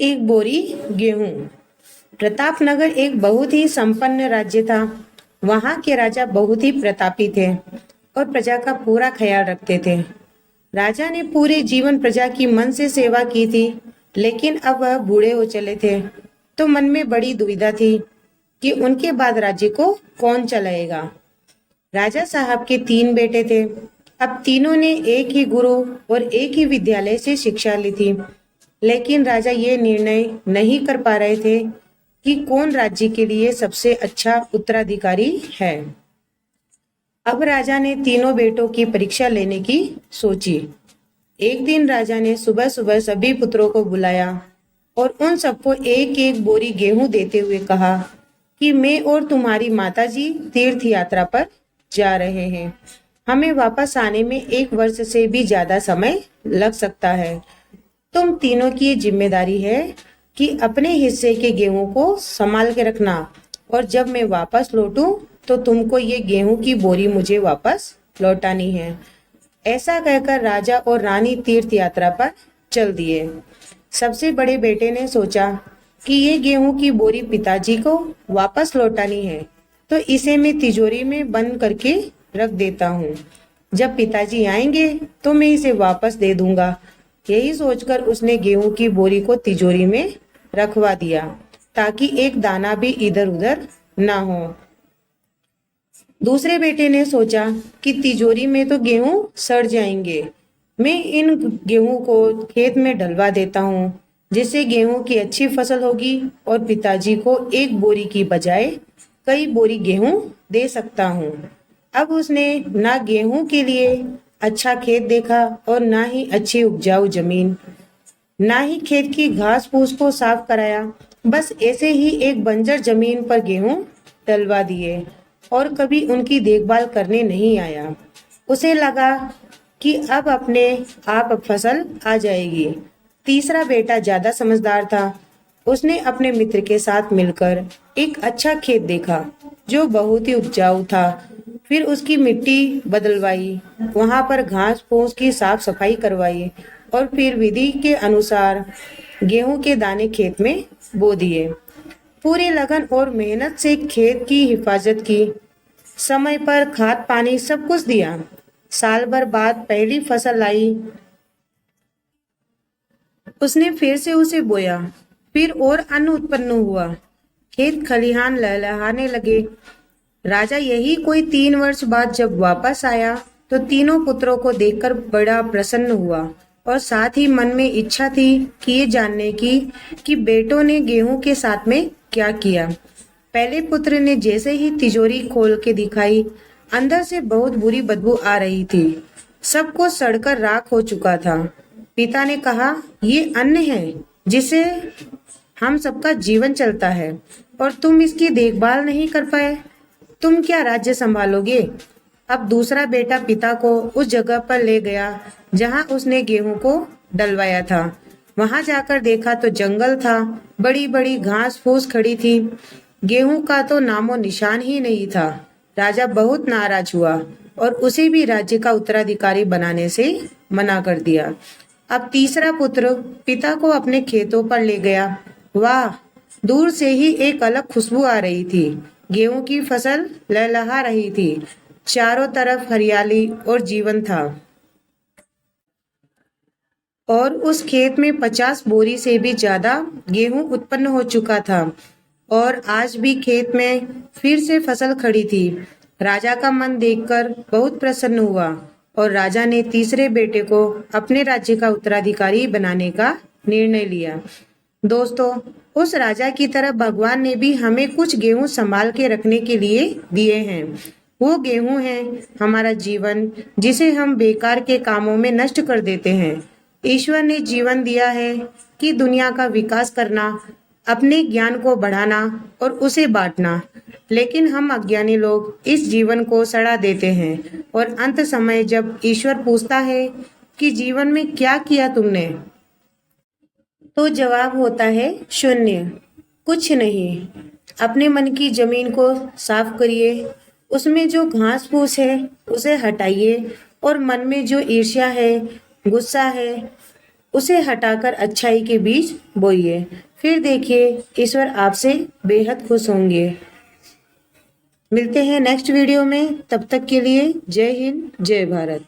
एक बोरी गेहूं। प्रतापनगर एक बहुत ही संपन्न राज्य था। वहां के राजा बहुत ही प्रतापी थे और प्रजा का पूरा ख्याल रखते थे। राजा ने पूरे जीवन प्रजा की मन से सेवा की थी, लेकिन अब वह बूढ़े हो चले थे, तो मन में बड़ी दुविधा थी कि उनके बाद राज्य को कौन चलाएगा। राजा साहब के 3 बेटे थे। अब तीनों ने एक ही गुरु और एक ही विद्यालय से शिक्षा ली थी, लेकिन राजा ये निर्णय नहीं कर पा रहे थे कि कौन राज्य के लिए सबसे अच्छा उत्तराधिकारी है। अब राजा ने तीनों बेटों की परीक्षा लेने की सोची। एक दिन राजा ने सुबह सुबह सभी पुत्रों को बुलाया और उन सबको एक एक बोरी गेहूं देते हुए कहा कि मैं और तुम्हारी माताजी तीर्थ यात्रा पर जा रहे हैं। हमें वापस आने में 1 वर्ष से भी ज्यादा समय लग सकता है। तुम तीनों की ये जिम्मेदारी है कि अपने हिस्से के गेहूं को संभाल के रखना, और जब मैं वापस लौटूं तो तुमको ये गेहूं की बोरी मुझे वापस लौटानी है। ऐसा कहकर राजा और रानी तीर्थ यात्रा पर चल दिए। सबसे बड़े बेटे ने सोचा कि ये गेहूं की बोरी पिताजी को वापस लौटानी है, तो इसे मैं तिजोरी में बंद करके रख देता हूँ। जब पिताजी आएंगे तो मैं इसे वापस दे दूंगा। यही सोचकर उसने गेहूं की बोरी को तिजोरी में रखवा दिया, ताकि एक दाना भी इधर उधर ना हो। दूसरे बेटे ने सोचा कि तिजोरी में तो गेहूं सड़ जाएंगे, मैं इन गेहूं को खेत में डलवा देता हूँ, जिससे गेहूं की अच्छी फसल होगी और पिताजी को एक बोरी की बजाय कई बोरी गेहूं दे सकता हूँ। अब उसने ना गेहूं के लिए अच्छा खेत देखा और ना ही अच्छी उपजाऊ जमीन, ना ही खेत की घास फूस को साफ कराया। बस ऐसे ही एक बंजर जमीन पर गेहूं डलवा दिए और कभी उनकी देखभाल करने नहीं आया। उसे लगा कि अब अपने आप फसल आ जाएगी। तीसरा बेटा ज्यादा समझदार था। उसने अपने मित्र के साथ मिलकर एक अच्छा खेत देखा जो बहुत ही उपजाऊ था। फिर उसकी मिट्टी बदलवाई, वहां पर घास फूस की साफ सफाई करवाई और फिर विधि के अनुसार गेहूं के दाने खेत में बो दिए। पूरी लगन और मेहनत से खेत की हिफाजत की, समय पर खाद पानी सब कुछ दिया। साल भर बाद पहली फसल आई। उसने फिर से उसे बोया, फिर और अन्न उत्पन्न हुआ। खेत खलिहान लहलहाने लगे। राजा यही कोई 3 वर्ष बाद जब वापस आया तो तीनों पुत्रों को देखकर बड़ा प्रसन्न हुआ और साथ ही मन में इच्छा थी कि ये जानने की कि बेटों ने गेहूं के साथ में क्या किया। पहले पुत्र ने जैसे ही तिजोरी खोल के दिखाई, अंदर से बहुत बुरी बदबू आ रही थी। सब कुछ सड़कर राख हो चुका था। पिता ने कहा, ये अन्न है जिसे हम सबका जीवन चलता है, और तुम इसकी देखभाल नहीं कर पाए। तुम क्या राज्य संभालोगे? अब दूसरा बेटा पिता को उस जगह पर ले गया जहां उसने गेहूं को डलवाया था। वहां जाकर देखा तो जंगल था, बड़ी बड़ी घास फूस खड़ी थी। गेहूं का तो नामो निशान ही नहीं था। राजा बहुत नाराज हुआ और उसे भी राज्य का उत्तराधिकारी बनाने से मना कर दिया। अब तीसरा पुत्र पिता को अपने खेतों पर ले गया। वाह, दूर से ही एक अलग खुशबू आ रही थी। गेहूं की फसल लहलहा रही थी। चारों तरफ हरियाली और जीवन था, और उस खेत में 50 बोरी से भी ज्यादा गेहूं उत्पन्न हो चुका था, और आज भी खेत में फिर से फसल खड़ी थी। राजा का मन देखकर बहुत प्रसन्न हुआ और राजा ने तीसरे बेटे को अपने राज्य का उत्तराधिकारी बनाने का निर्णय लिया। दोस्तों, उस राजा की तरह भगवान ने भी हमें कुछ गेहूं संभाल के रखने के लिए दिए हैं। वो गेहूं है हमारा जीवन, जिसे हम बेकार के कामों में नष्ट कर देते हैं। ईश्वर ने जीवन दिया है कि दुनिया का विकास करना, अपने ज्ञान को बढ़ाना और उसे बांटना, लेकिन हम अज्ञानी लोग इस जीवन को सड़ा देते हैं, और अंत समय जब ईश्वर पूछता है कि जीवन में क्या किया तुमने, तो जवाब होता है शून्य, कुछ नहीं। अपने मन की जमीन को साफ करिए, उसमें जो घास फूस है उसे हटाइए, और मन में जो ईर्ष्या है, गुस्सा है, उसे हटाकर अच्छाई के बीज बोइए। फिर देखिए ईश्वर आपसे बेहद खुश होंगे। मिलते हैं नेक्स्ट वीडियो में, तब तक के लिए जय हिंद जय भारत।